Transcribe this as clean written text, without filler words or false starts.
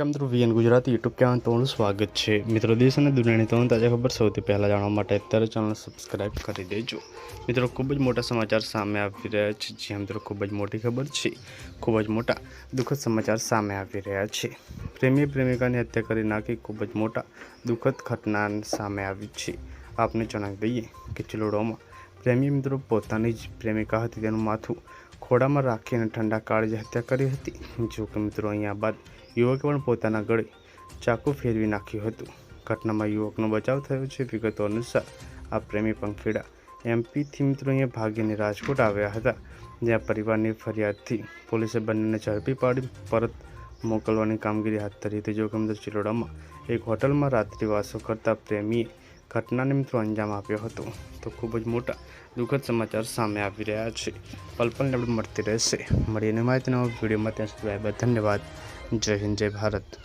મિત્રો VN Gujarati YouTube channel તમારું સ્વાગત છે। મિત્રો દેશ અને દુનિયાની તમામ તાજા ખબર સૌથી પહેલાં જાણવા માટે અત્યારે ચેનલ સબસ્ક્રાઇબ કરી દેજો। મિત્રો ખૂબ જ મોટા સમાચાર સામે આવી રહ્યા છે। જ્યાં મિત્રો ખૂબ જ મોટી ખબર છે, ખૂબ જ મોટા દુઃખદ સમાચાર સામે આવી રહ્યા છે। પ્રેમી પ્રેમિકાની હત્યા કરી નાખી ખૂબ જ મોટા દુઃખદ ઘટના સામે આવી છે। આપને જણાવી દઈએ કે ચિલોડામાં પ્રેમી મિત્રો પોતાની જ પ્રેમિકા હતી તેનું માથું ખોળામાં રાખીને ઠંડા કાળજે હત્યા કરી હતી। જો કે મિત્રો અહીંયા બાદ યુવકે પણ પોતાના ગળે ચાકુ ફેરવી નાખ્યું હતું। ઘટનામાં યુવકનો બચાવ થયો છે। વિગતો અનુસાર આ પ્રેમી પંખીડા એમપીથી મિત્રો અહીંયા ભાગીને રાજકોટ આવ્યા હતા, જ્યાં પરિવારની ફરિયાદથી પોલીસે બંનેને ઝડપી પાડી પરત મોકલવાની કામગીરી હાથ ધરી હતી। જો કે મિત્રો ચિલોડામાં એક હોટલમાં રાત્રિવાસો કરતા પ્રેમીએ ઘટનાને મિત્રો અંજામ આપ્યો હતો। તો ખૂબ જ મોટા દુઃખદ સમાચાર સામે આવી રહ્યા છે। પલ પલને આપણે મળતી રહેશે। મળીને માહિતીના વિડીયોમાં ત્યાં સુધી ધન્યવાદ। જય હિન્દ, જય ભારત।